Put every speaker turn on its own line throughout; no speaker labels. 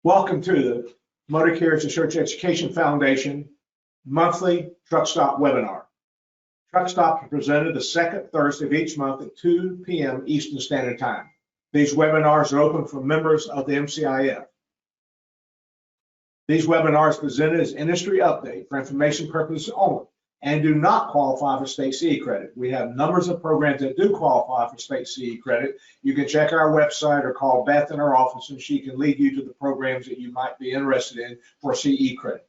Welcome to the Motor Carriers Insurance Education Foundation monthly Truckstop Webinar. Truckstop is presented the second Thursday of each month at 2 p.m. Eastern Standard Time. These webinars are open for members of the MCIEF. These webinars presented as industry update for information purposes only and do not qualify for state CE credit. We have numbers of programs that do qualify for state CE credit. You can check our website or call Beth in our office and she can lead you to the programs that you might be interested in for CE credit.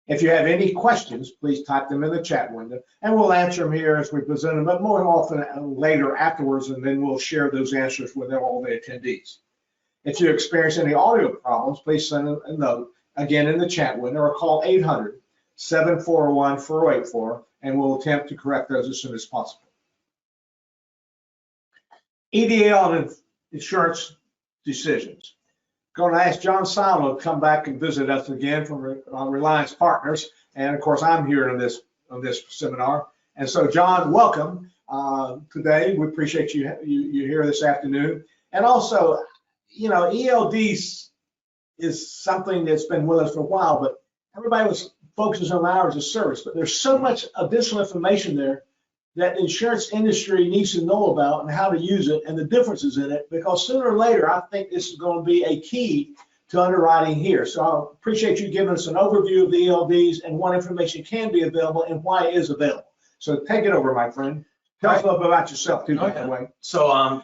If you have any questions, please type them in the chat window and we'll answer them here as we present them, but more often later afterwards, and then we'll share those answers with all the attendees. If you experience any audio problems, please send a note again in the chat window or call 800-741-4084 and we'll attempt to correct those as soon as possible. EDL and insurance decisions. Going to ask John Seidl to come back and visit us again from Reliance Partners, and of course I'm here on this seminar. And so, John, welcome today. We appreciate you here this afternoon. And also, you know, ELDs is something that's been with us for a while, but everybody was focuses on hours of service. But there's so much additional information there that the insurance industry needs to know about and how to use it and the differences in it, because sooner or later, I think this is going to be a key to underwriting here. So I appreciate you giving us an overview of the ELDs and what information can be available and why it is available. So take it over, my friend. Tell us a little bit about yourself, too, by the way.
So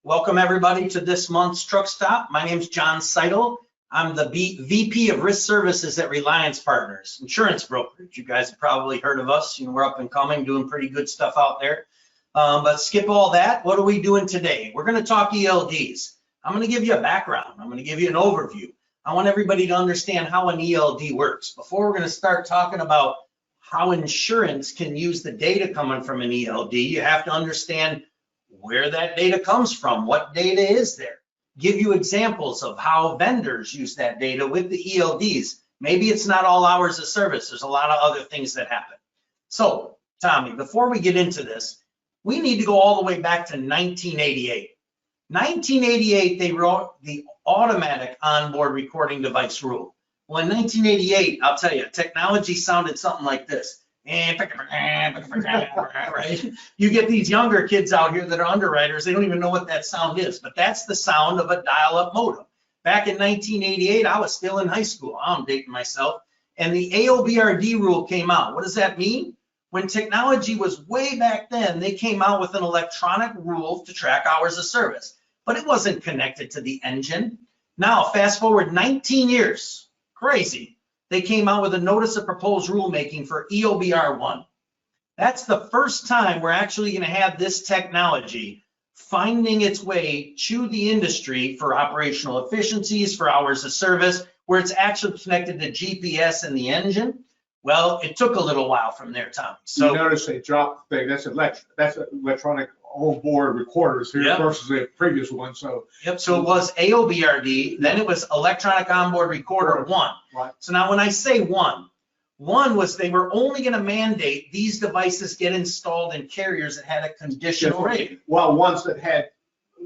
welcome, everybody, to this month's Truck Stop. My name's John Seidl. I'm the VP of Risk Services at Reliance Partners, insurance brokerage. You guys have probably heard of us. You know, we're up and coming, doing pretty good stuff out there. But skip all that. What are we doing today? We're going to talk ELDs. I'm going to give you a background. I'm going to give you an overview. I want everybody to understand how an ELD works. Before we're going to start talking about how insurance can use the data coming from an ELD, you have to understand where that data comes from. What data is there? Give you examples of how vendors use that data with the ELDs. Maybe it's not all hours of service. There's a lot of other things that happen. So, Tommy, before we get into this, we need to go all the way back to 1988. 1988, they wrote the automatic onboard recording device rule. Well, in 1988, I'll tell you, technology sounded something like this. Right? You get these younger kids out here that are underwriters, they don't even know what that sound is, but that's the sound of a dial-up modem. Back in 1988, I was still in high school. I'm dating myself. And the AOBRD rule came out. What does that mean? When technology was way back then, they came out with an electronic rule to track hours of service, but it wasn't connected to the engine. Now, fast forward 19 years, crazy. They came out with a notice of proposed rulemaking for EOBR1. That's the first time we're actually going to have this technology finding its way to the industry for operational efficiencies, for hours of service, where it's actually connected to GPS in the engine. Well, it took a little while from there, Tom. So
you notice they dropped the thing. That's electronic on-board recorders here versus the previous one. So
so it was AOBRD, then it was electronic onboard recorder 1.
Right.
So now when I say 1 was they were only going to mandate these devices get installed in carriers that had a conditional rating.
Well, ones that had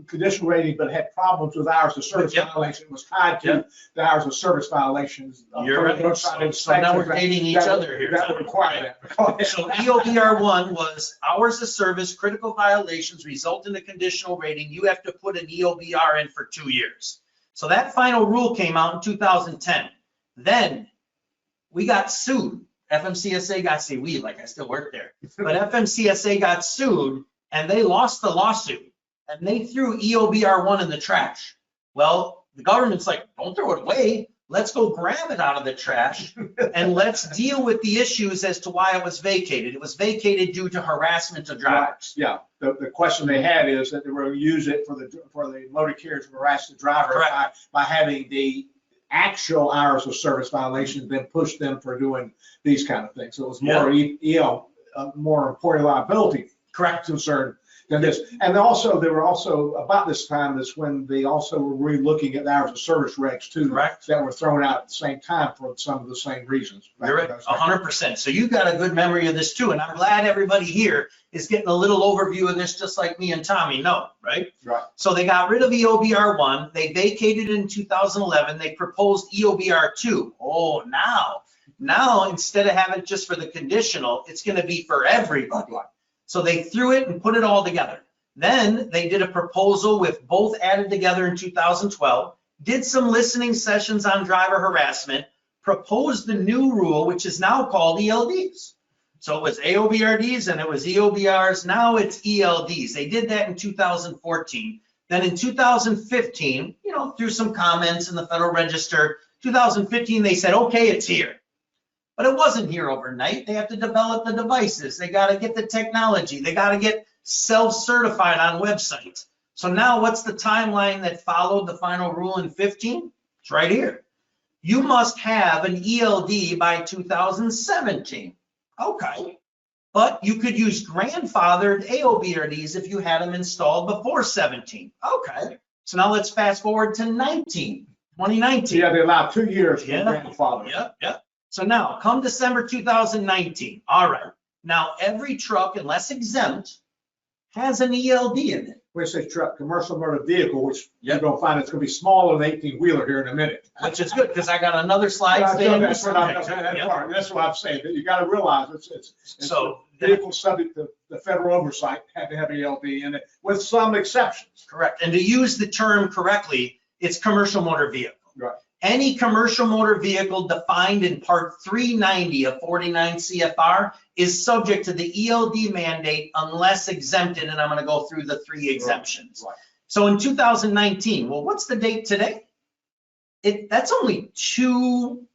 conditional rating but had problems with hours of service violation was tied to the hours of service violations.
You're right. So now we're dating each other here.
That would require that.
So EOBR1 was hours of service, critical violations result in a conditional rating. You have to put an EOBR in for 2 years. So that final rule came out in 2010. Then we got sued. FMCSA got sued. We, like I still work there. But FMCSA got sued and they lost the lawsuit. And they threw EOBR1 in the trash. Well, the government's like, don't throw it away. Let's go grab it out of the trash and let's deal with the issues as to why it was vacated. It was vacated due to harassment of drivers.
Yeah, the question they had is that they were going to use it for the motor carriers to harass the driver by having the actual hours of service violations, then push them for doing these kind of things. So it was more more employee liability concern than this. And also, they were also, about this time is when they also were re-looking at hours of service regs too.
Correct.
That were thrown out at the same time for some of the same reasons.
You're right, 100%. So you got a good memory of this too, and I'm glad everybody here is getting a little overview of this, just like me and Tommy know, right?
Right.
So they got rid of EOBR 1, they vacated it in 2011, they proposed EOBR 2. Oh, now instead of having it just for the conditional, it's going to be for everybody. So they threw it and put it all together. Then they did a proposal with both added together in 2012, did some listening sessions on driver harassment, proposed the new rule, which is now called ELDs. So it was AOBRDs and it was EOBRs, now it's ELDs. They did that in 2014. Then in 2015, through some comments in the Federal Register, 2015, they said, okay, it's here. But it wasn't here overnight. They have to develop the devices. They got to get the technology. They got to get self-certified on websites. So now what's the timeline that followed the final rule in 15? It's right here. You must have an ELD by 2017. Okay. But you could use grandfathered AOBRDs if you had them installed before 17. Okay. So now let's fast forward to 2019.
Yeah, they allowed 2 years for grandfather.
Yeah. So now, come December 2019, all right. Now, every truck, unless exempt, has an ELD in it.
When I say truck, commercial motor vehicle, which you're going to find it's going to be smaller than 18-wheeler here in a minute.
Which is good, because I got another slide.
That's what I'm saying. You got to realize it's
so
vehicle subject to the federal oversight have to have ELD in it, with some exceptions.
Correct. And to use the term correctly, it's commercial motor vehicle.
Right.
Any commercial motor vehicle defined in Part 390 of 49 CFR is subject to the ELD mandate unless exempted, and I'm going to go through the 3 exemptions.
Right.
So in 2019, well, what's the date today? That's only 2+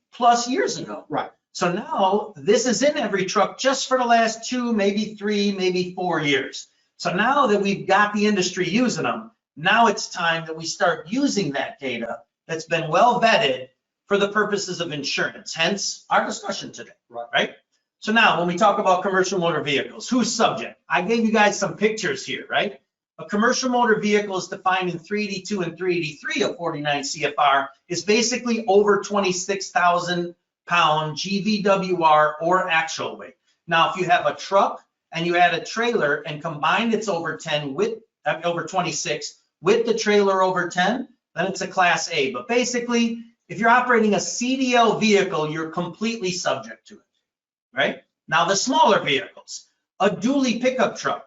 years ago.
Right.
So now this is in every truck just for the last 2, maybe 3, maybe 4 years. So now that we've got the industry using them, now it's time that we start using that data that's been well vetted for the purposes of insurance, hence our discussion today, right? So now when we talk about commercial motor vehicles, who's subject? I gave you guys some pictures here, right? A commercial motor vehicle is defined in 382 and 383 of 49 CFR is basically over 26,000 pound GVWR or actual weight. Now, if you have a truck and you add a trailer and combined it's over 10 with over 26 with the trailer over 10, then it's a Class A. But basically, if you're operating a CDL vehicle, you're completely subject to it, right? Now, the smaller vehicles, a dually pickup truck,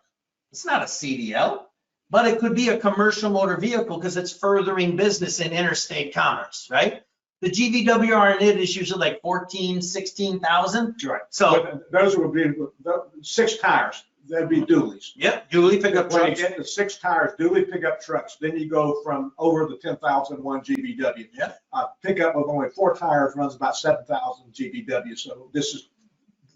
it's not a CDL, but it could be a commercial motor vehicle because it's furthering business in interstate commerce, right? The GVWR in it is usually like 14, 16,000.
Right.
So
but those would be 6 tires. That'd be dualies.
Yep, dually pickup
when
trucks.
you get the 6 tires, dually pickup trucks, then you go from over the 10,001 GVW.
Yep.
Pickup with only 4 tires runs about 7,000 GVW. So this is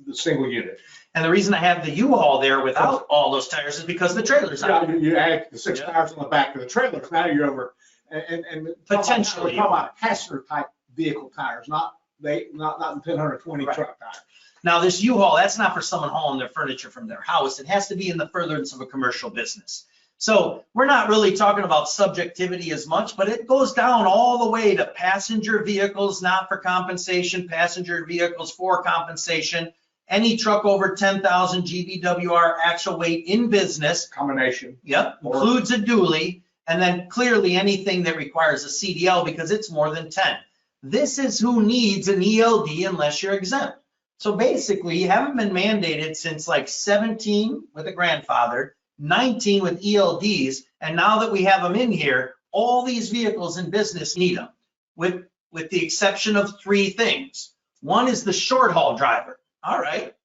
the single unit.
And the reason I have the U-Haul there without all those tires is because the trailer's on it.
You add the 6 tires on the back of the trailers. Now you're over and
Potentially.
talking about passenger type vehicle tires, not 1020
Right.
truck tires.
Now, this U-Haul, that's not for someone hauling their furniture from their house. It has to be in the furtherance of a commercial business. So we're not really talking about subjectivity as much, but it goes down all the way to passenger vehicles, not for compensation, passenger vehicles for compensation, any truck over 10,000 GVWR actual weight in business.
Combination.
Yep, includes a dually, and then clearly anything that requires a CDL because it's more than 10. This is who needs an ELD unless you're exempt. So basically, you haven't been mandated since like 17 with a grandfather, 19 with ELDs, and now that we have them in here, all these vehicles in business need them, with the exception of 3 things. One is the short haul driver. All right.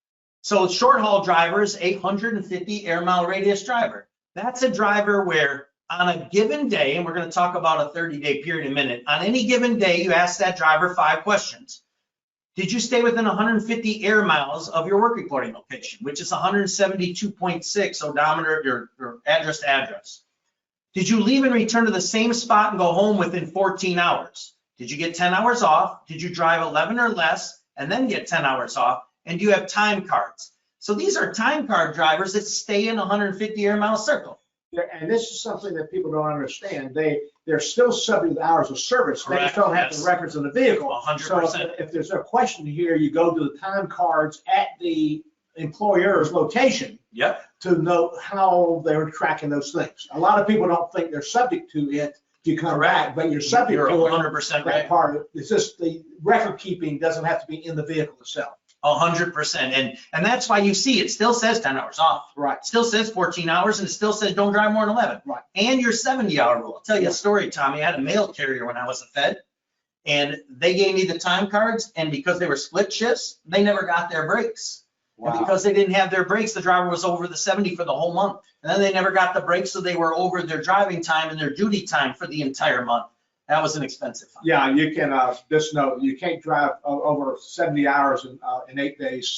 So short haul driver is 850 air mile radius driver. That's a driver where on a given day, and we're going to talk about a 30-day period in a minute, on any given day, you ask that driver 5 questions. Did you stay within 150 air miles of your work reporting location, which is 172.6 odometer, your address to address? Did you leave and return to the same spot and go home within 14 hours? Did you get 10 hours off? Did you drive 11 or less and then get 10 hours off? And do you have time cards? So these are time card drivers that stay in a 150 air mile circle.
And this is something that people don't understand. They're still subject to hours of service. They just
Correct,
don't have
yes.
the records in the vehicle.
100%.
So if there's a question here, you go to the time cards at the employer's location.
Yep.
To know how they're tracking those things. A lot of people don't think they're subject to it if you come back, but you're subject
You're
to
100%
it.
right.
That part, it's just the record keeping doesn't have to be in the vehicle itself.
100%. And that's why you see it still says 10 hours off.
Right.
It still says 14 hours, and it still says don't drive more than 11.
Right.
And your 70-hour rule. I'll tell you a story, Tommy. I had a mail carrier when I was a Fed, and they gave me the time cards, and because they were split shifts, they never got their breaks.
Wow.
And because they didn't have their breaks, the driver was over the 70 for the whole month. And then they never got the breaks, so they were over their driving time and their duty time for the entire month. That was an expensive fine.
Yeah, you can, just know, you can't drive over 70 hours in 8 days,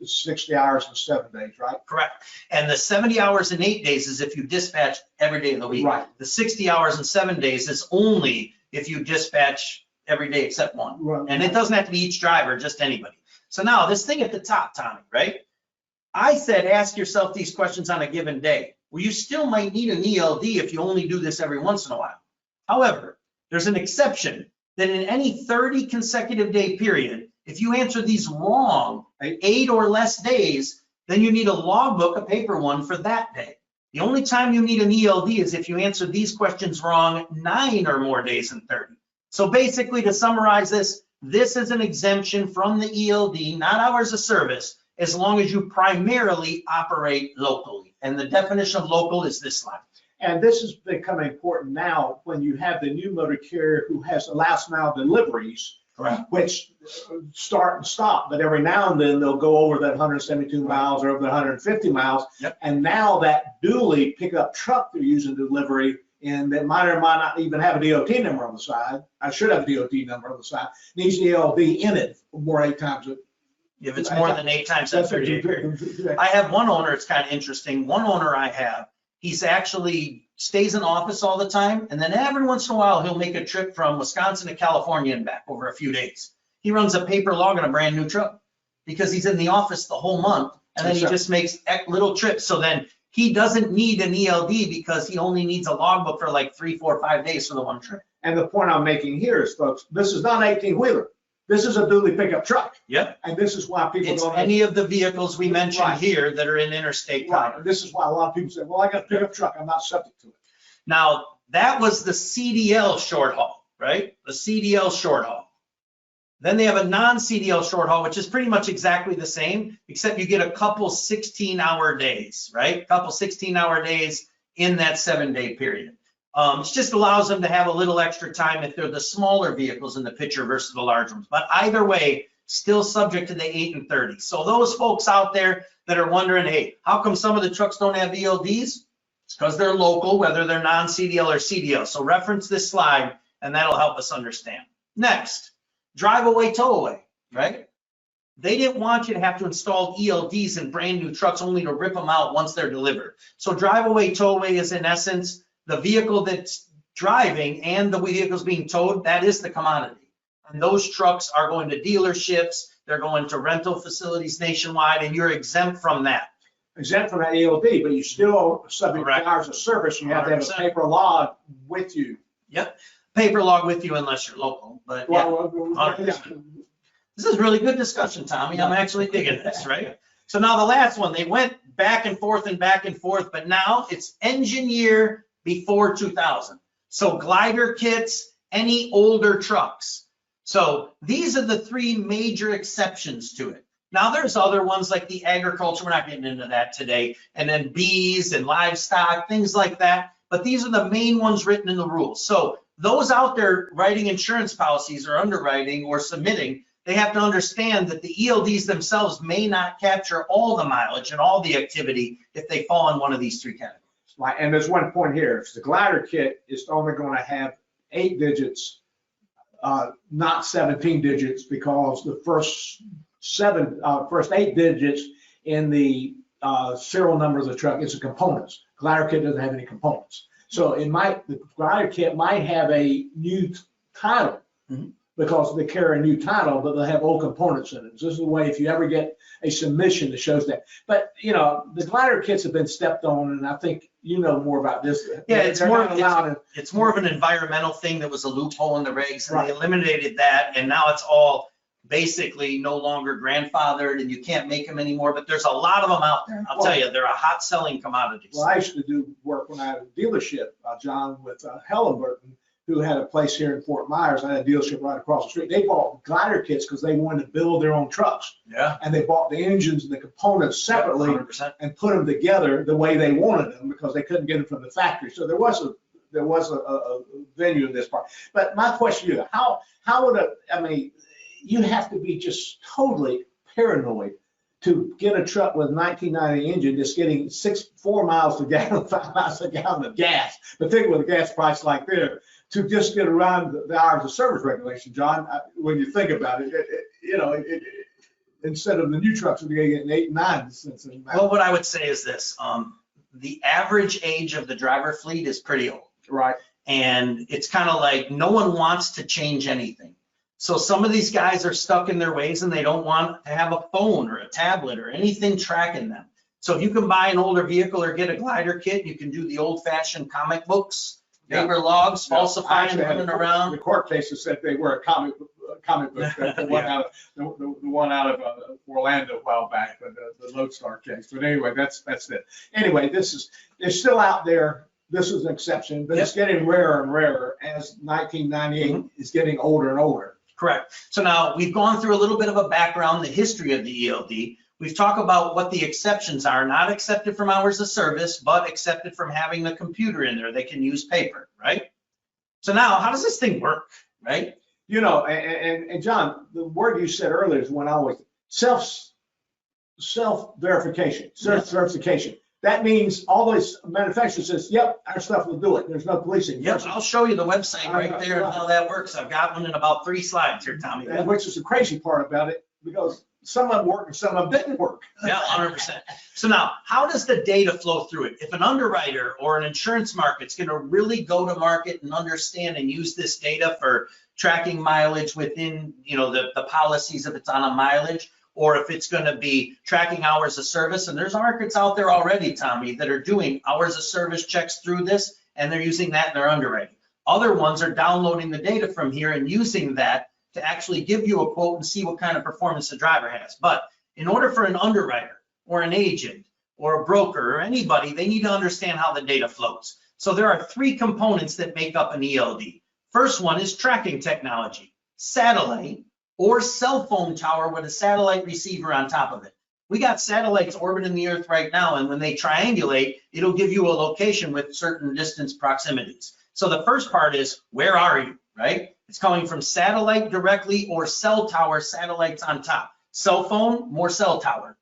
60 hours in 7 days, right?
Correct. And the 70 hours in 8 days is if you dispatch every day of the week.
Right.
The 60 hours in 7 days is only if you dispatch every day except one.
Right.
And it doesn't have to be each driver, just anybody. So now this thing at the top, Tommy, right? I said, ask yourself these questions on a given day. Well, you still might need an ELD if you only do this every once in a while. However, there's an exception that in any 30 consecutive day period, if you answer these wrong 8 or less days, then you need a logbook, a paper one for that day. The only time you need an ELD is if you answer these questions wrong 9 or more days in 30. So basically, to summarize this is an exemption from the ELD, not hours of service, as long as you primarily operate locally. And the definition of local is this line.
And this has become important now when you have the new motor carrier who has the last mile deliveries,
Correct.
which start and stop, but every now and then they'll go over that 172 miles or over the 150 miles.
Yep.
And now that dually pickup truck they're using delivery, and that might or might not even have a DOT number on the side. I should have a DOT number on the side. Needs the ELD in it more 8 times.
If it's more than 8 times that 30-day period. I have one owner, it's kind of interesting. One owner I have, he's actually stays in office all the time. And then every once in a while, he'll make a trip from Wisconsin to California and back over a few days. He runs a paper log on a brand new truck because he's in the office the whole month. And then he just makes little trips. So then he doesn't need an ELD because he only needs a logbook for like 3, 4, 5 days for the one trip.
And the point I'm making here is, folks, this is not an 18-wheeler. This is a dually pickup truck.
Yep.
And this is why people
It's
don't.
any of the vehicles we mentioned
Right.
here that are in interstate
Right.
commerce.
This is why a lot of people say, well, I got a pickup truck. I'm not subject to it.
Now, that was the CDL short haul, right? The CDL short haul. Then they have a non-CDL short haul, which is pretty much exactly the same, except you get a couple 16-hour days, right? A couple 16-hour days in that 7-day period. It just allows them to have a little extra time if they're the smaller vehicles in the picture versus the large ones. But either way, still subject to the 8 and 30. So those folks out there that are wondering, hey, how come some of the trucks don't have ELDs? It's because they're local, whether they're non-CDL or CDL. So reference this slide, and that'll help us understand. Next, drive away, tow away, right? They didn't want you to have to install ELDs in brand new trucks only to rip them out once they're delivered. So drive away, tow away is in essence the vehicle that's driving and the vehicle's being towed. That is the commodity. And those trucks are going to dealerships, they're going to rental facilities nationwide, and you're exempt from that.
Exempt from that ELD, but you still are subject
Correct.
to hours of service. You have to have a
100%.
paper log with you.
Yep. Paper log with you unless you're local, but yeah.
Yeah.
This is really good discussion, Tommy. I'm actually digging this, right? So now the last one, they went back and forth, but now it's engine year before 2000. So glider kits, any older trucks. So these are the 3 major exceptions to it. Now there's other ones like the agriculture, we're not getting into that today, and then bees and livestock, things like that. But these are the main ones written in the rules. So those out there writing insurance policies or underwriting or submitting, they have to understand that the ELDs themselves may not capture all the mileage and all the activity if they fall in one of these 3 categories.
Right, and there's one point here. The glider kit is only going to have 8 digits, not 17 digits, because the first 8 digits in the serial number of the truck is the components. Glider kit doesn't have any components. So the glider kit might have a new title, because they carry a new title, but they have old components in it. So this is a way if you ever get a submission that shows that. But, you know, the glider kits have been stepped on, and I think you know more about this.
Yeah, it's
They're
more,
not allowed
it's more of an environmental thing that was a loophole in the regs, and
Right.
they eliminated that, and now it's all basically no longer grandfathered, and you can't make them anymore, but there's a lot of them out there. I'll tell you, they're a hot selling commodity.
Well, I used to do work when I had a dealership, John, with Halliburton, who had a place here in Fort Myers. I had a dealership right across the street. They bought glider kits because they wanted to build their own trucks.
Yeah.
And they bought the engines and the components separately
100%.
and put them together the way they wanted them because they couldn't get them from the factory. So there was a venue in this part. But my question to you, how would I mean, you have to be just totally paranoid to get a truck with 1990 engine that's getting 4 miles to gallon, 5 miles a gallon of gas. But think with a gas price like there, to just get around the hours of service regulation, John, when you think about it, instead of the new trucks, they're getting 8 and 9 cents.
Well, what I would say is this, the average age of the driver fleet is pretty old.
Right.
And it's kind of like no one wants to change anything. So some of these guys are stuck in their ways and they don't want to have a phone or a tablet or anything tracking them. So if you can buy an older vehicle or get a glider kit, you can do the old fashioned comic books, paper logs, falsifying, running around.
The court cases said they were a comic book, the one out of Orlando a while back, the Lodestar case. But anyway, that's it. Anyway, they're still out there. This is an exception, but it's getting rarer and rarer as 1998 is getting older and older.
Correct. So now we've gone through a little bit of a background, the history of the ELD. We've talked about what the exceptions are, not accepted from hours of service, but accepted from having the computer in there. They can use paper, right? So now, how does this thing work, right?
You know, and John, the word you said earlier is when I was self-verification, certification. That means all those manufacturers says, yep, our stuff will do it. There's no policing.
Yep, I'll show you the website right there and how that works. I've got one in about 3 slides here, Tommy.
And which is the crazy part about it, because some of them work and some of them didn't work.
Yeah, 100%. So now, how does the data flow through it? If an underwriter or an insurance market's going to really go to market and understand and use this data for tracking mileage within, you know, the policies, if it's on a mileage, or if it's going to be tracking hours of service, and there's markets out there already, Tommy, that are doing hours of service checks through this, and they're using that in their underwriting. Other ones are downloading the data from here and using that to actually give you a quote and see what kind of performance the driver has. But in order for an underwriter or an agent or a broker or anybody, they need to understand how the data flows. So there are 3 components that make up an ELD. First one is tracking technology, satellite or cell phone tower with a satellite receiver on top of it. We got satellites orbiting the earth right now, and when they triangulate, it'll give you a location with certain distance proximities. So the first part is, where are you, right? It's coming from satellite directly or cell tower satellites on top. Cell phone, more cell tower.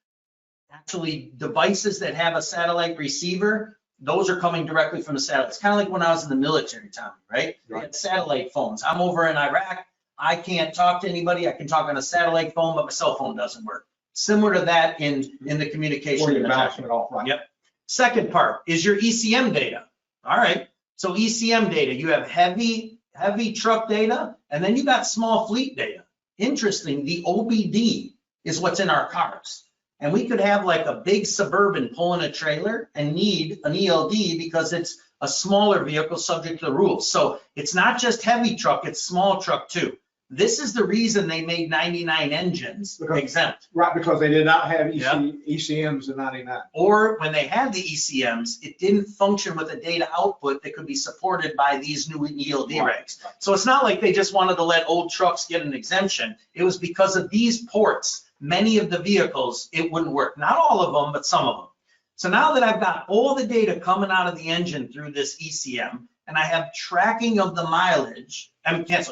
Actually, devices that have a satellite receiver, those are coming directly from the satellite. It's kind of like when I was in the military, Tommy, right? We had satellite phones. I'm over in Iraq. I can't talk to anybody. I can talk on a satellite phone, but my cell phone doesn't work. Similar to that in the communication.
Or you bounce it off, right?
Yep. Second part is your ECM data. All right. So ECM data, you have heavy truck data, and then you got small fleet data. Interesting, the OBD is what's in our cars. And we could have like a big Suburban pulling a trailer and need an ELD because it's a smaller vehicle subject to the rules. So it's not just heavy truck, it's small truck too. This is the reason they made 99 engines exempt.
Right, because they did not have ECMs in 99.
Or when they had the ECMs, it didn't function with a data output that could be supported by these new ELD regs. So it's not like they just wanted to let old trucks get an exemption. It was because of these ports, many of the vehicles, it wouldn't work. Not all of them, but some of them. So now that I've got all the data coming out of the engine through this ECM, and I have tracking of the mileage,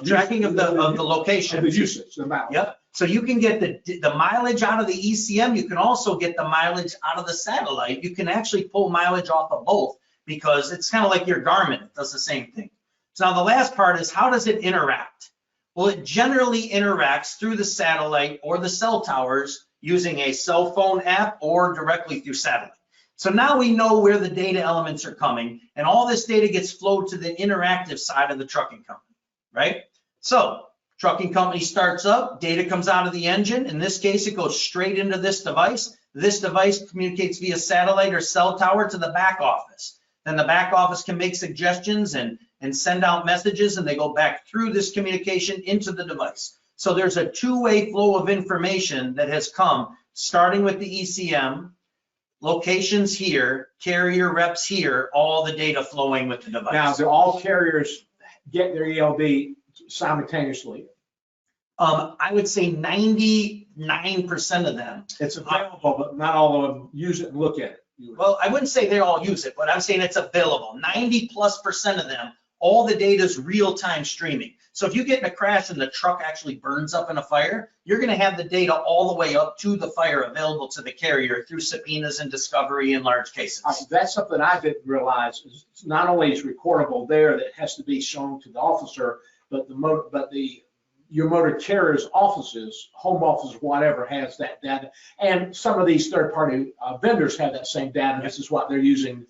tracking of the location.
Of the usage, the mileage.
Yep. So you can get the mileage out of the ECM. You can also get the mileage out of the satellite. You can actually pull mileage off of both because it's kind of like your Garmin. It does the same thing. So now the last part is, how does it interact? Well, it generally interacts through the satellite or the cell towers using a cell phone app or directly through satellite. So now we know where the data elements are coming, and all this data gets flowed to the interactive side of the trucking company, right? So Trucking company starts up, data comes out of the engine. In this case, it goes straight into this device. This device communicates via satellite or cell tower to the back office. Then the back office can make suggestions and send out messages, and they go back through this communication into the device. So there's a two-way flow of information that has come, starting with the ECM, locations here, carrier reps here, all the data flowing with the device.
Now, do all carriers get their ELD simultaneously?
I would say 99% of them.
It's available, but not all of them use it and look at it.
Well, I wouldn't say they all use it, but I'm saying it's available. 90+% of them, all the data is real-time streaming. So if you get in a crash and the truck actually burns up in a fire, you're going to have the data all the way up to the fire available to the carrier through subpoenas and discovery in large cases.
That's something I didn't realize. Is not only is recordable there that has to be shown to the officer, but your motor carrier's offices, home office, whatever, has that data. And some of these third-party vendors have that same data. This is what they're using,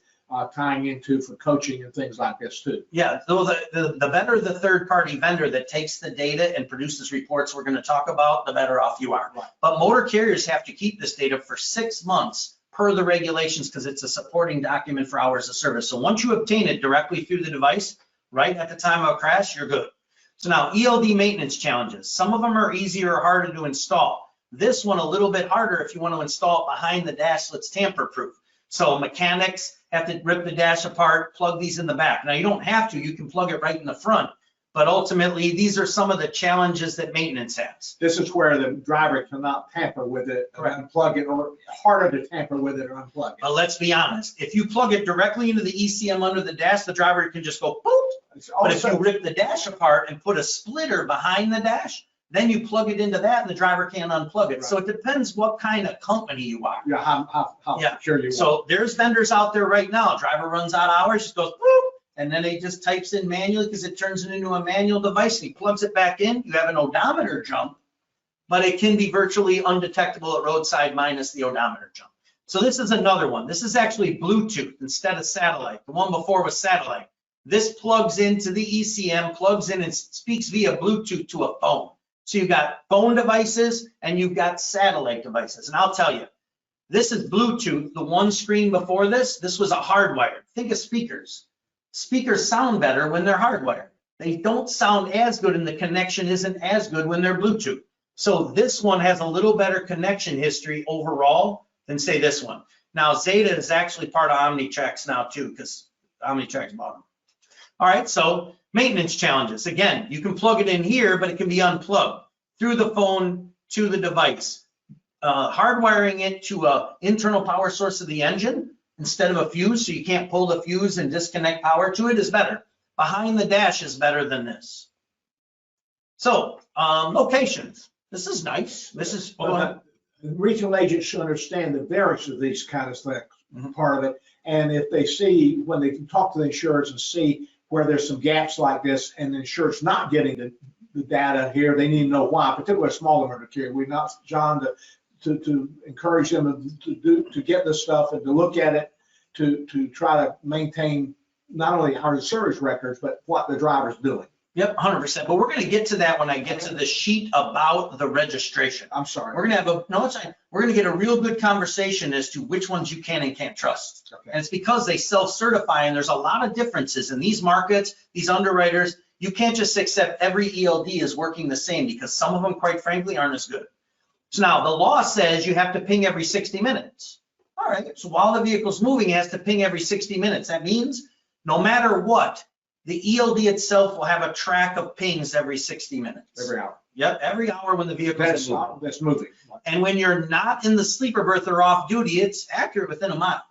tying into for coaching and things like this too.
Yeah, so the better the third-party vendor that takes the data and produces reports we're going to talk about, the better off you are.
Right.
But motor carriers have to keep this data for 6 months per the regulations because it's a supporting document for hours of service. So once you obtain it directly through the device, right at the time of a crash, you're good. So now ELD maintenance challenges. Some of them are easier or harder to install. This one a little bit harder if you want to install it behind the dash so it's tamper-proof. So mechanics have to rip the dash apart, plug these in the back. Now you don't have to, you can plug it right in the front, but ultimately these are some of the challenges that maintenance has.
This is where the driver cannot tamper with it, or unplug it, or harder to tamper with it or unplug it.
But let's be honest, if you plug it directly into the ECM under the dash, the driver can just go boop. But if you rip the dash apart and put a splitter behind the dash, then you plug it into that and the driver can't unplug it. Right. So it depends what kind of company you are.
Yeah, how secure you are.
So there's vendors out there right now, driver runs out of hours, just goes boop, and then he just types in manually because it turns it into a manual device and he plugs it back in. You have an odometer jump, but it can be virtually undetectable at roadside minus the odometer jump. So this is another one. This is actually Bluetooth instead of satellite. The one before was satellite. This plugs into the ECM, plugs in and speaks via Bluetooth to a phone. So you've got phone devices and you've got satellite devices. And I'll tell you, this is Bluetooth. The one screen before this was a hardwired. Think of speakers. Speakers sound better when they're hardwired. They don't sound as good and the connection isn't as good when they're Bluetooth. So this one has a little better connection history overall than say this one. Now Zeta is actually part of Omnitrax now too because Omnitrax bought them. All right, so maintenance challenges. Again, you can plug it in here, but it can be unplugged through the phone to the device. Hardwiring it to an internal power source of the engine instead of a fuse, so you can't pull the fuse and disconnect power to it is better. Behind the dash is better than this. So locations. This is nice. This is
the regional agents should understand the variance of these kind of things, part of it. And if they see, when they can talk to the insurers and see where there's some gaps like this and the insurance not getting the data here, they need to know why, particularly a smaller motor carrier. We're not, John, to encourage them to get this stuff and to look at it, to try to maintain not only our service records, but what the driver's doing.
Yep, 100%. But we're going to get to that when I get to the sheet about the registration.
I'm sorry.
We're going to have we're going to get a real good conversation as to which ones you can and can't trust.
Okay.
And it's because they self-certify and there's a lot of differences in these markets, these underwriters. You can't just accept every ELD is working the same because some of them, quite frankly, aren't as good. So now the law says you have to ping every 60 minutes. All right, so while the vehicle's moving, it has to ping every 60 minutes. That means no matter what, the ELD itself will have a track of pings every 60 minutes.
Every hour.
Yep, every hour when the vehicle is moving.
That's moving.
And when you're not in the sleeper berth or off duty, it's accurate within a mile.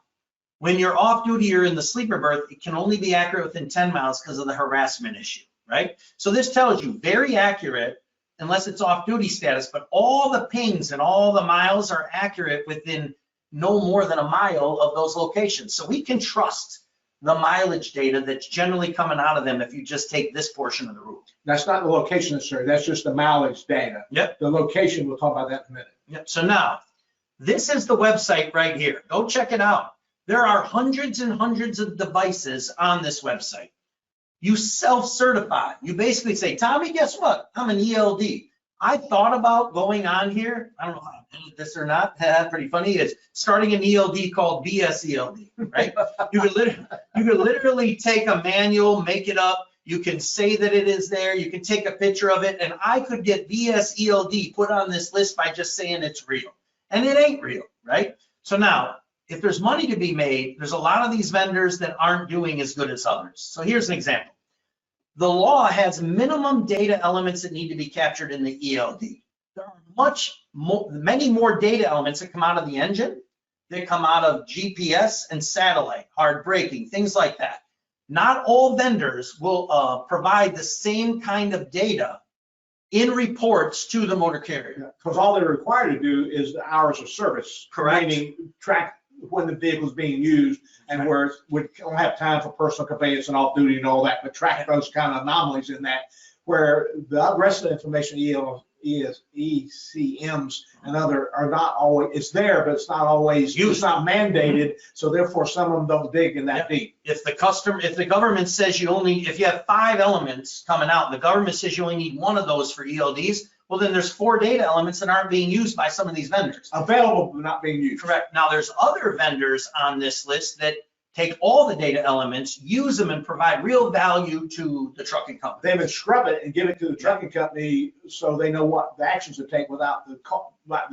When you're off duty or in the sleeper berth, it can only be accurate within 10 miles because of the harassment issue, right? So this tells you very accurate unless it's off duty status, but all the pings and all the miles are accurate within no more than a mile of those locations. So we can trust the mileage data that's generally coming out of them if you just take this portion of the route.
That's not the location necessarily, that's just the mileage data.
Yep.
The location, we'll talk about that in a minute.
Yep. So now, this is the website right here. Go check it out. There are hundreds and hundreds of devices on this website. You self-certify. You basically say, Tommy, guess what? I'm an ELD. I thought about going on here. I don't know how to edit this or not. Pretty funny. It's starting an ELD called BS ELD, right? You could literally take a manual, make it up. You can say that it is there. You can take a picture of it. And I could get BS ELD put on this list by just saying it's real. And it ain't real, right? So now, if there's money to be made, there's a lot of these vendors that aren't doing as good as others. So here's an example. The law has minimum data elements that need to be captured in the ELD. There are many more data elements that come out of the engine, that come out of GPS and satellite, hard braking, things like that. Not all vendors will provide the same kind of data in reports to the motor carrier.
Because all they're required to do is the hours of service.
Correct.
Meaning track when the vehicle's being used and where we don't have time for personal conveyance and off duty and all that, but track those kind of anomalies in that, where the rest of the information, ECMs and other are not always, it's there, but it's not always, it's not mandated. So therefore some of them don't dig in that deep.
If the government says if you have 5 elements coming out, and the government says you only need 1 of those for ELDs, well, then there's 4 data elements that aren't being used by some of these vendors.
Available, but not being used.
Correct. Now, there's other vendors on this list that take all the data elements, use them, and provide real value to the trucking company.
They even scrub it and give it to the trucking company so they know what the actions to take without the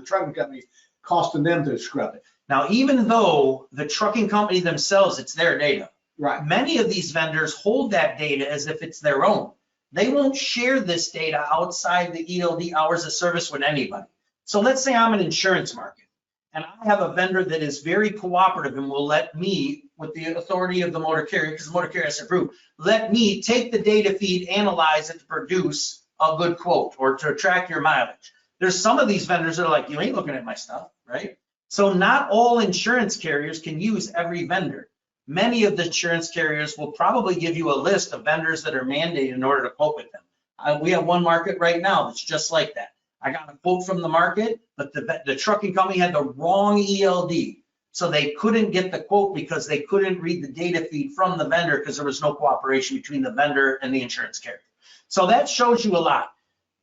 trucking company costing them to scrub it.
Now, even though the trucking company themselves, it's their data.
Right.
Many of these vendors hold that data as if it's their own. They won't share this data outside the ELD hours of service with anybody. So let's say I'm an insurance market and I have a vendor that is very cooperative and will let me, with the authority of the motor carrier, because the motor carrier has to approve, let me take the data feed, analyze it to produce a good quote or to track your mileage. There's some of these vendors that are like, you ain't looking at my stuff, right? So not all insurance carriers can use every vendor. Many of the insurance carriers will probably give you a list of vendors that are mandated in order to quote with them. We have one market right now that's just like that. I got a quote from the market, but the trucking company had the wrong ELD. So they couldn't get the quote because they couldn't read the data feed from the vendor because there was no cooperation between the vendor and the insurance carrier. So that shows you a lot.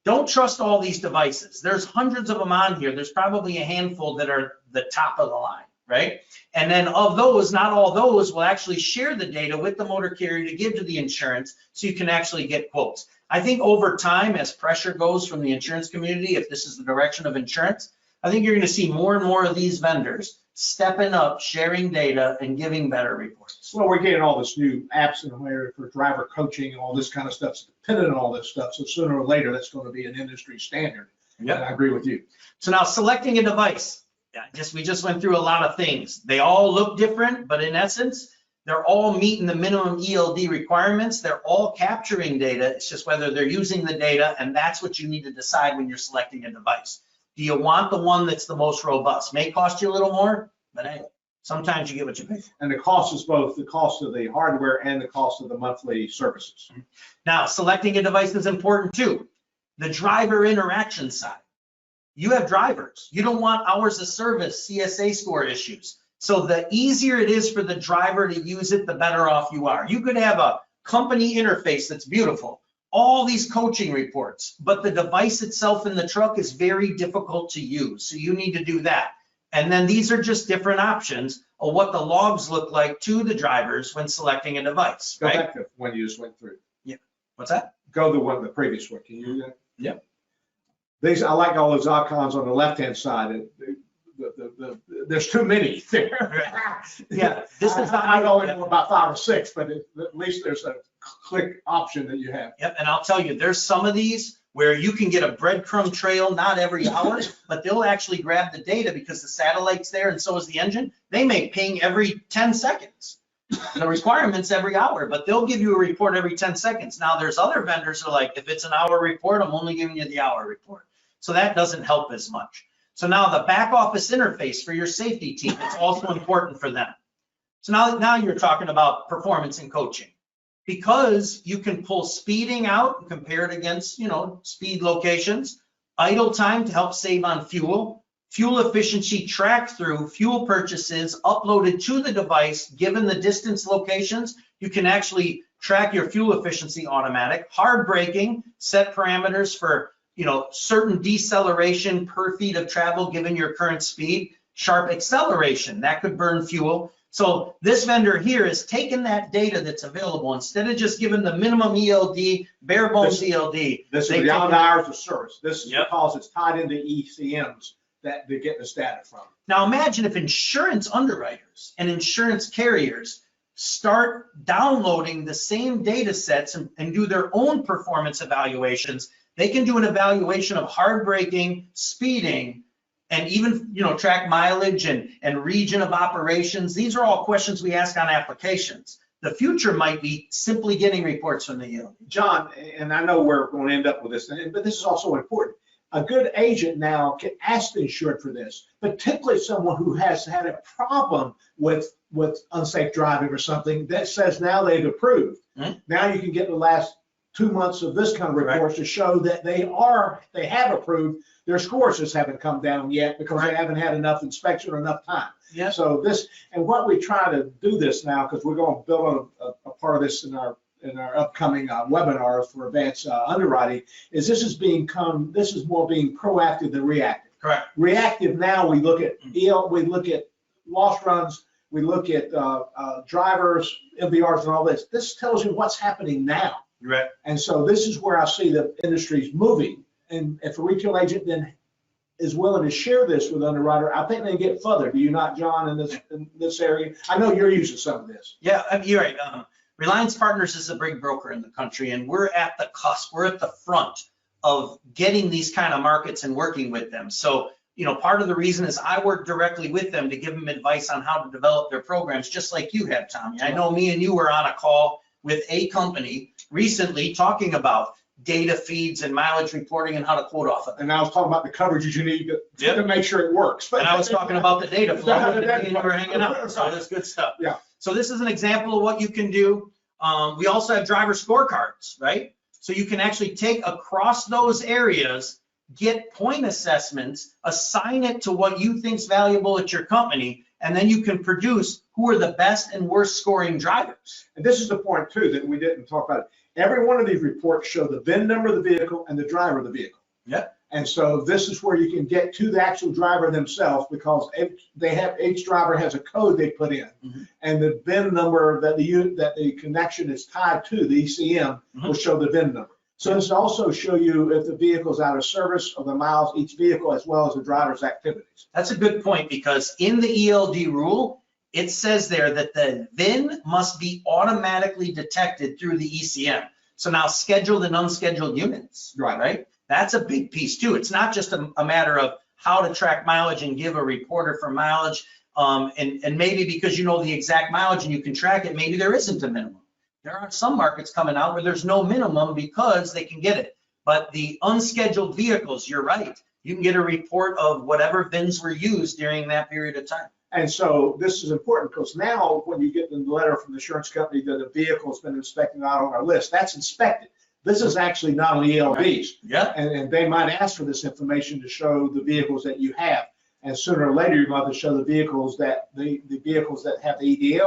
Don't trust all these devices. There's hundreds of them on here. There's probably a handful that are the top of the line, right? And then of those, not all those will actually share the data with the motor carrier to give to the insurance so you can actually get quotes. I think over time, as pressure goes from the insurance community, if this is the direction of insurance, I think you're going to see more and more of these vendors stepping up, sharing data, and giving better reports.
Well, we're getting all this new apps in there for driver coaching and all this kind of stuff. It's dependent on all this stuff. So sooner or later, that's going to be an industry standard.
Yep.
And I agree with you.
So now selecting a device. We just went through a lot of things. They all look different, but in essence, they're all meeting the minimum ELD requirements. They're all capturing data. It's just whether they're using the data, and that's what you need to decide when you're selecting a device. Do you want the one that's the most robust? May cost you a little more, but hey, sometimes you get what you pay for.
And the cost is both the cost of the hardware and the cost of the monthly services.
Now, selecting a device is important too. The driver interaction side. You have drivers. You don't want hours of service, CSA score issues. So the easier it is for the driver to use it, the better off you are. You could have a company interface that's beautiful, all these coaching reports, but the device itself in the truck is very difficult to use. So you need to do that. And then these are just different options of what the logs look like to the drivers when selecting a device,
Go
right?
back to one you just went through.
Yeah. What's that?
Go to the previous one. Can you do that?
Yep.
These, I like all those icons on the left-hand side. There's too many there.
Yeah, this is not.
I only know about 5 or 6, but at least there's a click option that you have.
Yep, and I'll tell you, there's some of these where you can get a breadcrumb trail, not every hour, but they'll actually grab the data because the satellite's there and so is the engine. They may ping every 10 seconds. The requirement's every hour, but they'll give you a report every 10 seconds. Now, there's other vendors who are like, if it's an hour report, I'm only giving you the hour report. So that doesn't help as much. So now the back office interface for your safety team, it's also important for them. So now you're talking about performance and coaching. Because you can pull speeding out and compare it against, speed locations, idle time to help save on fuel, fuel efficiency track through, fuel purchases uploaded to the device, given the distance locations, you can actually track your fuel efficiency automatic, hard braking, set parameters for, you know, certain deceleration per feet of travel given your current speed, sharp acceleration, that could burn fuel. So this vendor here is taking that data that's available, instead of just giving the minimum ELD, bare bones ELD.
This is beyond hours of service. This is because it's tied into ECMs that they get this data from.
Now imagine if insurance underwriters and insurance carriers start downloading the same data sets and do their own performance evaluations. They can do an evaluation of hard braking, speeding, and even, you know, track mileage and region of operations. These are all questions we ask on applications. The future might be simply getting reports from the ELD.
John, and I know we're going to end up with this, but this is also important. A good agent now can ask the insured for this, particularly someone who has had a problem with unsafe driving or something that says now they've approved. Now you can get the last 2 months of this kind of reports to show that they have approved. Their scores just haven't come down yet because they haven't had enough inspection or enough time.
Yeah.
So this, and what we try to do this now, because we're going to build on a part of this in our upcoming webinars for advanced underwriting, is this is more being proactive than reactive.
Correct.
Reactive now, we look at we look at loss runs, we look at drivers, MVRs, and all this. This tells you what's happening now.
Right.
And so this is where I see the industry's moving. And if a retail agent then is willing to share this with underwriter, I think they get further. Do you not, John, in this area? I know you're using some of this.
Yeah, you're right. Reliance Partners is a big broker in the country, and we're at the cusp. We're at the front of getting these kind of markets and working with them. So, you know, part of the reason is I work directly with them to give them advice on how to develop their programs, just like you have, Tommy. I know me and you were on a call with a company recently talking about data feeds and mileage reporting and how to quote off of them.
And I was talking about the coverages you need to make sure it works.
And I was talking about the data flow, and you were hanging out, so that's good stuff.
Yeah.
So this is an example of what you can do. We also have driver scorecards, right? So you can actually take across those areas, get point assessments, assign it to what you think is valuable at your company, and then you can produce who are the best and worst scoring drivers.
And this is the point too that we didn't talk about. Every one of these reports show the VIN number of the vehicle and the driver of the vehicle.
Yeah.
And so this is where you can get to the actual driver themselves, because each driver has a code they put in, and the VIN number that the connection is tied to, the ECM, will show the VIN number. So this will also show you if the vehicle's out of service or the miles each vehicle, as well as the driver's activities.
That's a good point, because in the ELD rule, it says there that the VIN must be automatically detected through the ECM. So now scheduled and unscheduled units, right? That's a big piece too. It's not just a matter of how to track mileage and give a reporter for mileage. And maybe because you know the exact mileage and you can track it, maybe there isn't a minimum. There are some markets coming out where there's no minimum because they can get it. But the unscheduled vehicles, you're right. You can get a report of whatever VINs were used during that period of time.
And so this is important, because now when you get the letter from the insurance company that a vehicle has been inspected not on our list, that's inspected. This is actually not on ELDs.
Yeah.
And they might ask for this information to show the vehicles that you have. And sooner or later, you're going to have to show the vehicles that the vehicles that have the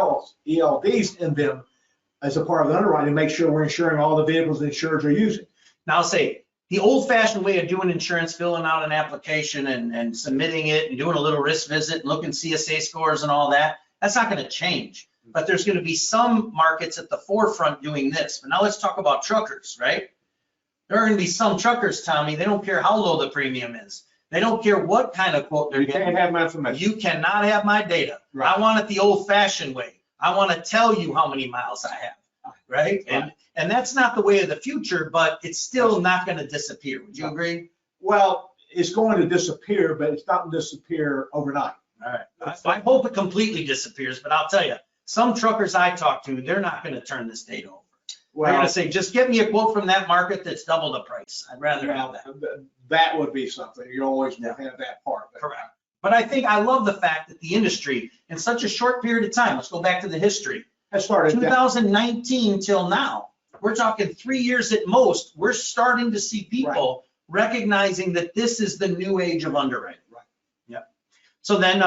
ELDs in them as a part of the underwriting, to make sure we're insuring all the vehicles the insurers are using.
Now, I'll say the old-fashioned way of doing insurance, filling out an application and submitting it and doing a little risk visit and looking CSA scores and all that, that's not going to change. But there's going to be some markets at the forefront doing this. But now let's talk about truckers, right? There are going to be some truckers, Tommy, they don't care how low the premium is. They don't care what kind of quote they're getting.
You can't have my information.
You cannot have my data. Right. I want it the old-fashioned way. I want to tell you how many miles I have, right? And that's not the way of the future, but it's still not going to disappear. Would you agree?
Well, it's going to disappear, but it's not going to disappear overnight.
All right. I hope it completely disappears, but I'll tell you, some truckers I talk to, they're not going to turn this data over. They're going to say, just get me a quote from that market that's double the price. I'd rather have that.
That would be something. You always will have that part.
Correct. But I love the fact that the industry, in such a short period of time, let's go back to the history,
has started
2019 till now, we're talking 3 years at most, we're starting to see people recognizing that this is the new age of underwriting.
Right.
Yeah. So then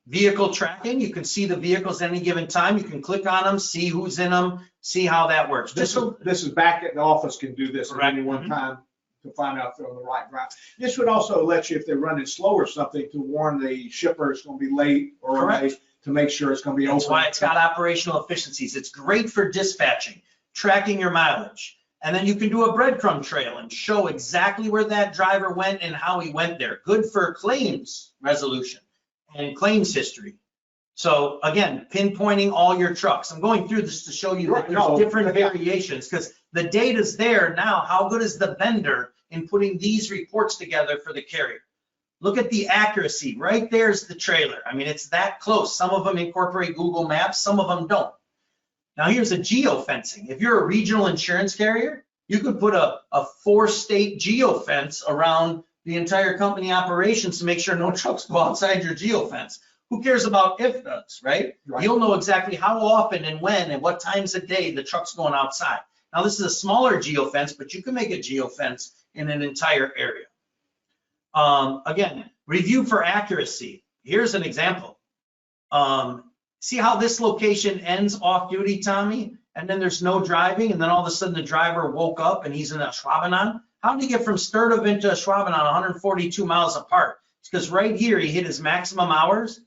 Vehicle tracking, you can see the vehicles at any given time. You can click on them, see who's in them, see how that works.
This is back at the office can do this at
Correct.
any one time to find out if they're on the right route. This would also let you, if they're running slow or something, to warn the shipper it's going to be late or
Correct.
late, to make sure it's going to be open.
That's why it's got operational efficiencies. It's great for dispatching, tracking your mileage. And then you can do a breadcrumb trail and show exactly where that driver went and how he went there. Good for claims resolution and claims history. So again, pinpointing all your trucks. I'm going through this to show you that there's different variations because the data's there now. How good is the vendor in putting these reports together for the carrier? Look at the accuracy. Right there's the trailer. I mean, it's that close. Some of them incorporate Google Maps, some of them don't. Now here's a geofencing. If you're a regional insurance carrier, you could put a 4-state geofence around the entire company operations to make sure no trucks go outside your geofence. Who cares about if does, right? You'll know exactly how often and when and what times of day the truck's going outside. Now this is a smaller geofence, but you can make a geofence in an entire area. Again, review for accuracy. Here's an example. See how this location ends off duty, Tommy? And then there's no driving, and then all of a sudden the driver woke up and he's in a Schwabenon. How did he get from Sturtevant to Schwabenon 142 miles apart? It's because right here he hit his maximum hours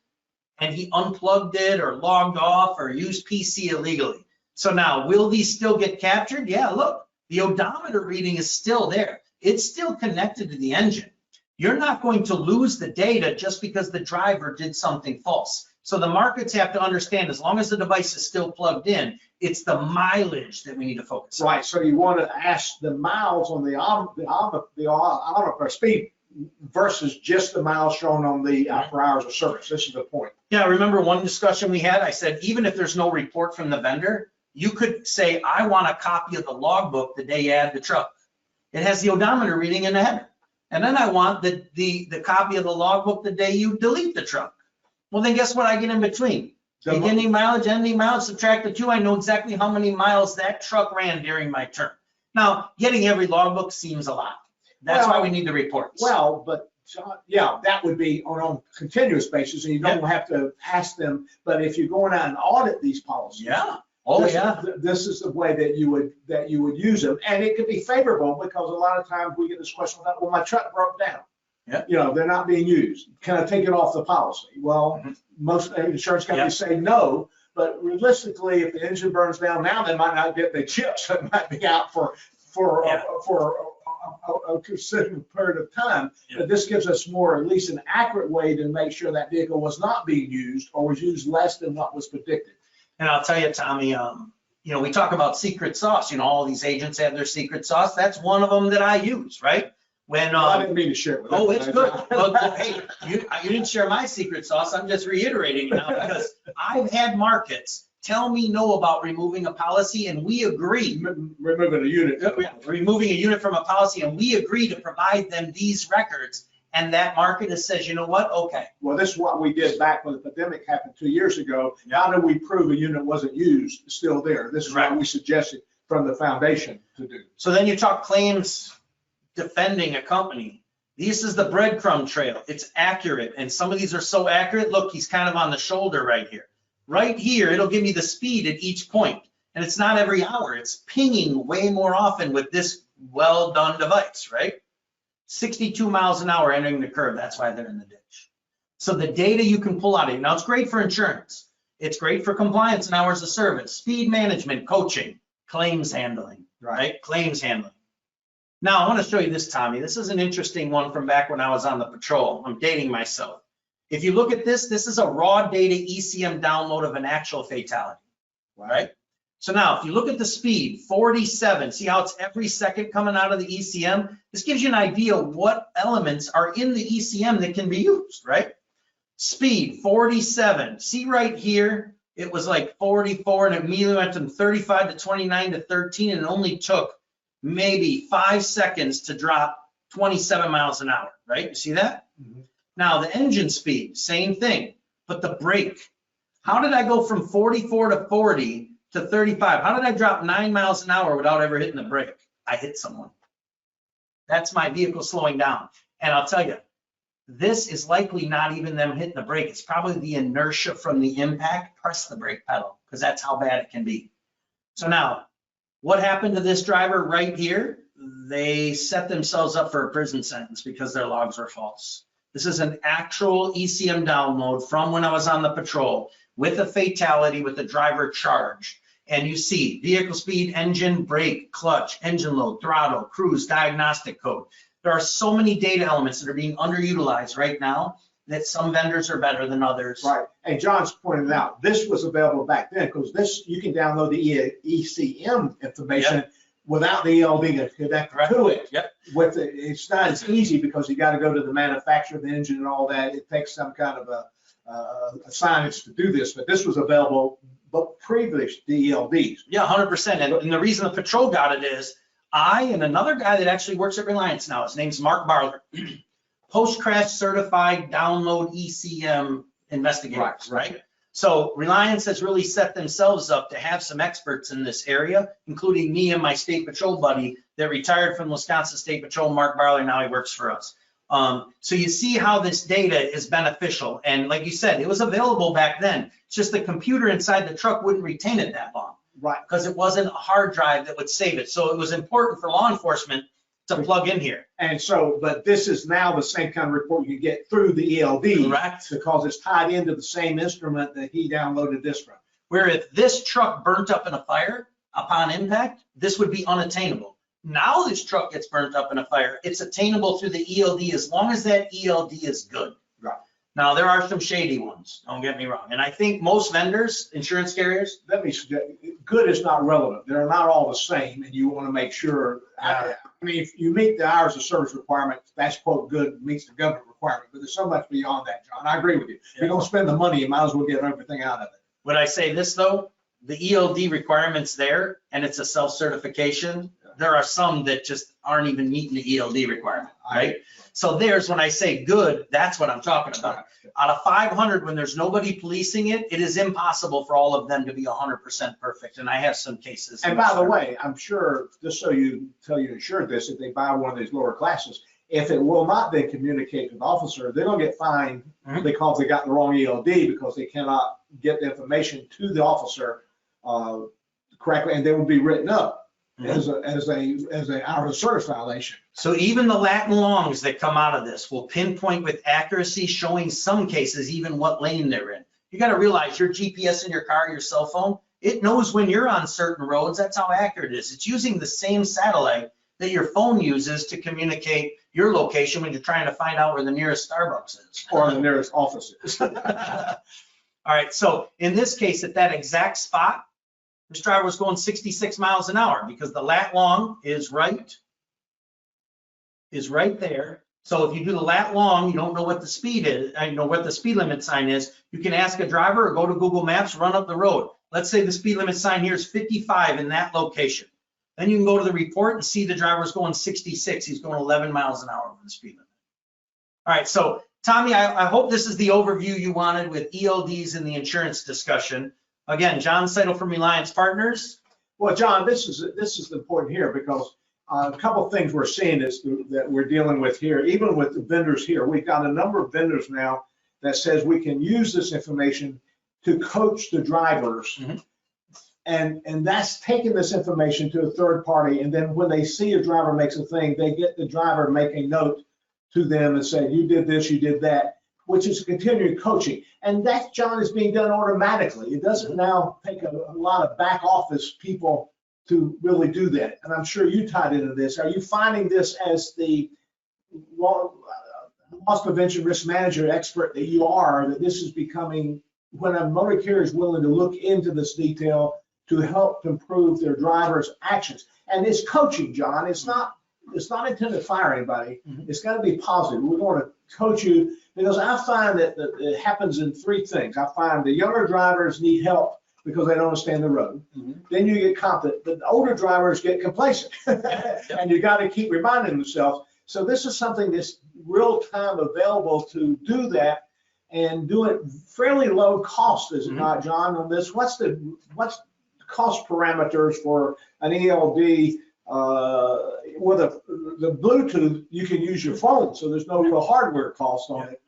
and he unplugged it or logged off or used PC illegally. So now, will these still get captured? Yeah, look, the odometer reading is still there. It's still connected to the engine. You're not going to lose the data just because the driver did something false. So the markets have to understand, as long as the device is still plugged in, it's the mileage that we need to focus on.
Right, so you want to ask the miles on the odometer speed versus just the miles shown on the per hours of service. This is the point.
Yeah, remember one discussion we had? I said, even if there's no report from the vendor, you could say, I want a copy of the logbook the day you add the truck. It has the odometer reading in the header. And then I want the copy of the logbook the day you delete the truck. Well, then guess what I get in between? Beginning mileage, ending mileage, subtract the 2. I know exactly how many miles that truck ran during my term. Now, getting every logbook seems a lot. That's why we need the reports.
Well, but yeah, that would be on a continuous basis, and you don't have to ask them. But if you're going out and audit these policies, this is the way that you would use them, and it could be favorable because a lot of times we get this question about, well, my truck broke down.
Yeah.
You know, they're not being used. Can I take it off the policy? Well, most insurance companies say no, but realistically, if the engine burns down now, they might not get the chips. It might be out for a considerable period of time. But this gives us more, at least an accurate way to make sure that vehicle was not being used or was used less than what was predicted.
And I'll tell you, Tommy, you know, we talk about secret sauce. You know, all these agents have their secret sauce. That's one of them that I use, right? When
I didn't mean to share it with
oh, it's good. Well, hey, you didn't share my secret sauce. I'm just reiterating now because I've had markets tell me no about removing a policy, and we agree.
Removing a unit.
Removing a unit from a policy, and we agree to provide them these records. And that market says, you know what? Okay.
Well, this is what we did back when the pandemic happened 2 years ago. How do we prove a unit wasn't used? It's still there. This is what we suggested from the foundation to do.
So then you talk claims defending a company. This is the breadcrumb trail. It's accurate. And some of these are so accurate. Look, he's kind of on the shoulder right here. Right here, it'll give me the speed at each point. And it's not every hour. It's pinging way more often with this well done device, right? 62 miles an hour entering the curve. That's why they're in the ditch. So the data you can pull out of it. Now it's great for insurance. It's great for compliance and hours of service, speed management, coaching, claims handling, right? Claims handling. Now I want to show you this, Tommy. This is an interesting one from back when I was on the patrol. I'm dating myself. If you look at this, this is a raw data ECM download of an actual fatality, right? So now if you look at the speed, 47, see how it's every second coming out of the ECM? This gives you an idea what elements are in the ECM that can be used, right? Speed, 47. See right here, it was like 44 and it immediately went from 35 to 29 to 13 and it only took maybe 5 seconds to drop 27 miles an hour, right? You see that? Mm-hmm. Now the engine speed, same thing, but the brake. How did I go from 44 to 40 to 35? How did I drop 9 miles an hour without ever hitting the brake? I hit someone. That's my vehicle slowing down. And I'll tell you, This is likely not even them hitting the brake. It's probably the inertia from the impact. Press the brake pedal, because that's how bad it can be. So now, what happened to this driver right here? They set themselves up for a prison sentence because their logs were false. This is an actual ECM download from when I was on the patrol with a fatality with the driver charged. And you see vehicle speed, engine, brake, clutch, engine load, throttle, cruise, diagnostic code. There are so many data elements that are being underutilized right now that some vendors are better than others.
Right, and John's pointed out, this was available back then, because this, you can download the ECM information without the ELD connected to it.
Yep.
It's not as easy because you got to go to the manufacturer of the engine and all that. It takes some kind of a science to do this, but this was available but previous to ELDs.
Yeah, 100%. And the reason the patrol got it is I and another guy that actually works at Reliance now, his name's Mark Barler, post-crash certified download ECM investigators, right? So Reliance has really set themselves up to have some experts in this area, including me and my state patrol buddy that retired from Wisconsin State Patrol, Mark Barler, now he works for us. So you see how this data is beneficial. And like you said, it was available back then. It's just the computer inside the truck wouldn't retain it that long.
Right.
Because it wasn't a hard drive that would save it. So it was important for law enforcement to plug in here.
And so, but this is now the same kind of report you get through the ELD.
Correct.
Because it's tied into the same instrument that he downloaded this from.
Where if this truck burnt up in a fire upon impact, this would be unattainable. Now this truck gets burnt up in a fire, it's attainable through the ELD as long as that ELD is good.
Right.
Now, there are some shady ones, don't get me wrong. And I think most vendors, insurance carriers.
Let me suggest, good is not relevant. They're not all the same, and you want to make sure. I mean, if you meet the hours of service requirement, that's quote good, meets the government requirement, but there's so much beyond that, John. I agree with you. If you're going to spend the money, you might as well get everything out of it.
Would I say this though? The ELD requirement's there and it's a self-certification. There are some that just aren't even meeting the ELD requirement, right? So there's, when I say good, that's what I'm talking about. Out of 500, when there's nobody policing it, it is impossible for all of them to be 100% perfect. And I have some cases.
And by the way, I'm sure, just so you tell you insured this, if they buy one of these lower classes, if it will not then communicate to the officer, they're going to get fined because they got the wrong ELD because they cannot get the information to the officer correctly, and they will be written up as a hours of service violation.
So even the lat and longs that come out of this will pinpoint with accuracy, showing some cases even what lane they're in. You got to realize your GPS in your car, your cell phone, it knows when you're on certain roads. That's how accurate it is. It's using the same satellite that your phone uses to communicate your location when you're trying to find out where the nearest Starbucks is.
Or the nearest office is.
All right, so in this case, at that exact spot, this driver was going 66 miles an hour because the lat long is right there. So if you do the lat long, you don't know what the speed is, I know what the speed limit sign is, you can ask a driver or go to Google Maps, run up the road. Let's say the speed limit sign here is 55 in that location. Then you can go to the report and see the driver's going 66. He's going 11 miles an hour over the speed limit. All right, so Tommy, I hope this is the overview you wanted with ELDs and the insurance discussion. Again, John Seidl from Reliance Partners.
Well, John, this is important here because a couple of things we're seeing is that we're dealing with here, even with the vendors here. We've got a number of vendors now that says we can use this information to coach the drivers. And that's taking this information to a third party. And then when they see a driver makes a thing, they get the driver to make a note to them and say, you did this, you did that, which is continuing coaching. And that, John, is being done automatically. It doesn't now take a lot of back office people to really do that. And I'm sure you tied into this. Are you finding this as the loss prevention risk manager expert that you are, that this is becoming, when a motor carrier is willing to look into this detail to help improve their drivers' actions? And it's coaching, John. It's not intended to fire anybody. It's got to be positive. We're going to coach you because I find that it happens in three things. I find the younger drivers need help because they don't understand the road. Then you get confident. The older drivers get complacent, and you got to keep reminding themselves. So this is something that's real time available to do that and do it fairly low cost, is it not, John? On this, what's the cost parameters for an ELD With the Bluetooth, you can use your phone, so there's no real hardware cost on it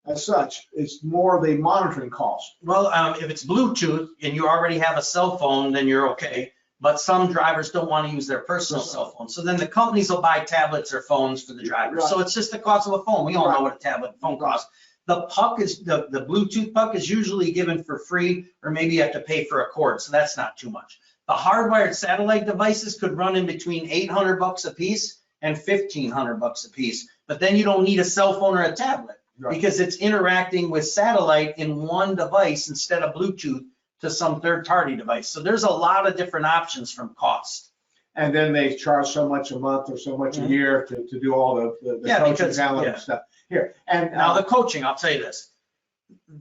as such. It's more the monitoring cost.
Well, if it's Bluetooth and you already have a cell phone, then you're okay. But some drivers don't want to use their personal cell phone. So then the companies will buy tablets or phones for the drivers. So it's just the cost of a phone. We all know what a tablet and phone costs. The puck is, the Bluetooth puck is usually given for free, or maybe you have to pay for a cord. So that's not too much. The hardwired satellite devices could run in between $800 a piece and $1,500 a piece. But then you don't need a cell phone or a tablet because it's interacting with satellite in one device instead of Bluetooth to some third-party device. So there's a lot of different options from cost.
And then they charge so much a month or so much a year to do all the coaching and stuff. Here, and
now the coaching, I'll tell you this.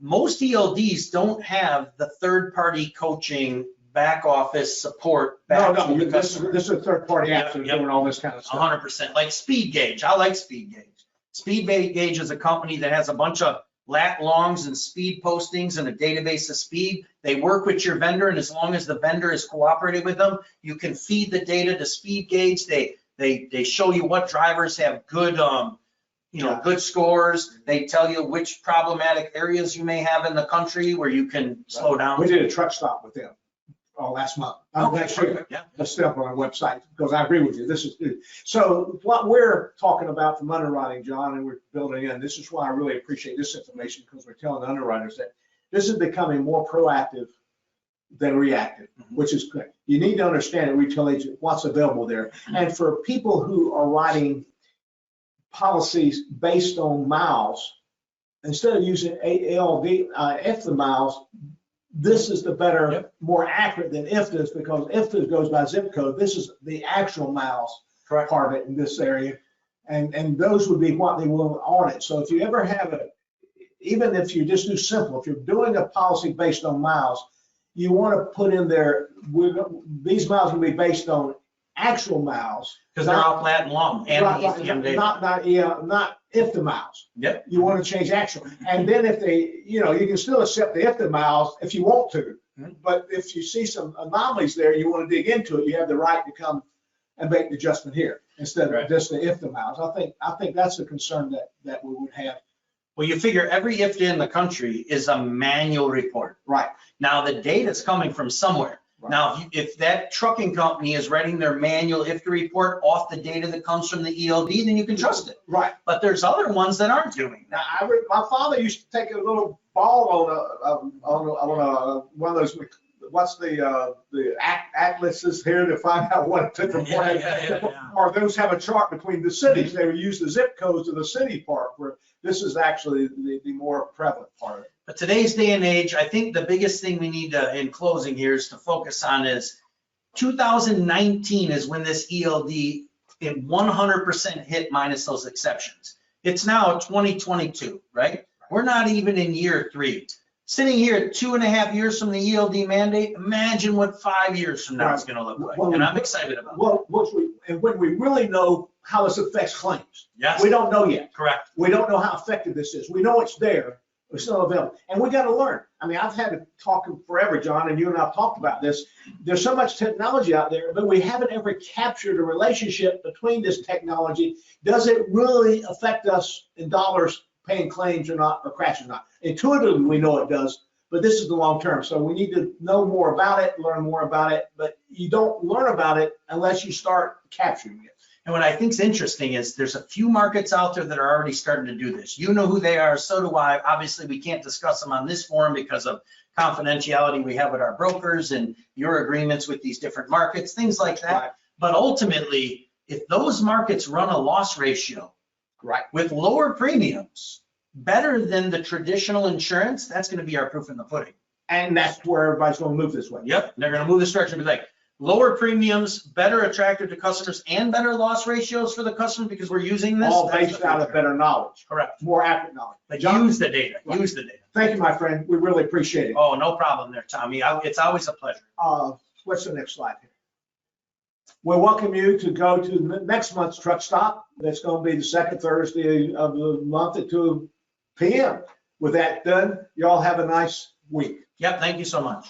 Most ELDs don't have the third-party coaching back office support.
No, this is a third-party app that's doing all this kind of stuff.
100%. Like Speed Gauge, I like Speed Gauge. Speed Gauge is a company that has a bunch of lat longs and speed postings and a database of speed. They work with your vendor, and as long as the vendor is cooperating with them, you can feed the data to Speed Gauge. They show you what drivers have good good scores. They tell you which problematic areas you may have in the country where you can slow down.
We did a truck stop with them last month. Let's step on our website, because I agree with you. This is good. So what we're talking about from underwriting, John, and we're building in, this is why I really appreciate this information, because we're telling the underwriters that this is becoming more proactive than reactive, which is good. You need to understand at retail agent what's available there. And for people who are writing policies based on miles, instead of using ELD, if the miles, this is the better, more accurate than IFTAs, because IFTAs goes by zip code. This is the actual miles part of it in this area. And those would be what they will audit. So if you ever have even if you just do simple, if you're doing a policy based on miles, you want to put in there, these miles will be based on actual miles.
Because they're all flat and long. And
not if the miles.
Yep.
You want to change actual. And then if they, you can still accept the if the miles if you want to. But if you see some anomalies there, you want to dig into it, you have the right to come and make the adjustment here instead of just the if the miles. I think that's the concern that we would have.
Well, you figure every IFTA in the country is a manual report.
Right.
Now the data's coming from somewhere. Right. Now, if that trucking company is writing their manual IFTA report off the data that comes from the ELD, then you can trust it.
Right.
But there's other ones that aren't doing that.
Now, my father used to take a little ball on one of those, what's the atlases here to find out what it took from or those have a chart between the cities. They would use the zip codes of the city part, where this is actually the more prevalent part of it.
But today's day and age, I think the biggest thing we need to, in closing here, is to focus on is 2019 is when this ELD in 100% hit minus those exceptions. It's now 2022, right? We're not even in year 3. Sitting here at 2.5 years from the ELD mandate, imagine what 5 years from now is going to look like. And I'm excited about it.
And when we really know how this affects claims.
Yes.
We don't know yet.
Correct.
We don't know how effective this is. We know it's there. It's still available. And we got to learn. I mean, I've had to talk forever, John, and you and I have talked about this. There's so much technology out there, but we haven't ever captured a relationship between this technology. Does it really affect us in dollars paying claims or not, or crashes or not? Intuitively, we know it does, but this is the long term. So we need to know more about it, learn more about it, but you don't learn about it unless you start capturing it.
And what I think is interesting is there's a few markets out there that are already starting to do this. You know who they are, so do I. Obviously, we can't discuss them on this forum because of confidentiality we have with our brokers and your agreements with these different markets, things like that. Right. But ultimately, if those markets run a loss ratio with lower premiums, better than the traditional insurance, that's going to be our proof in the pudding.
And that's where everybody's going to move this way.
Yep, they're going to move this direction. Be like, lower premiums, better attractive to customers, and better loss ratios for the customer because we're using this.
All based out of better knowledge.
Correct.
More accurate knowledge.
But John, use the data. Use the data.
Thank you, my friend. We really appreciate it.
Oh, no problem there, Tommy. It's always a pleasure.
What's the next slide here? We welcome you to go to next month's truck stop. That's going to be the second Thursday of the month at 2 p.m. With that done, you all have a nice week.
Yep. Thank you so much.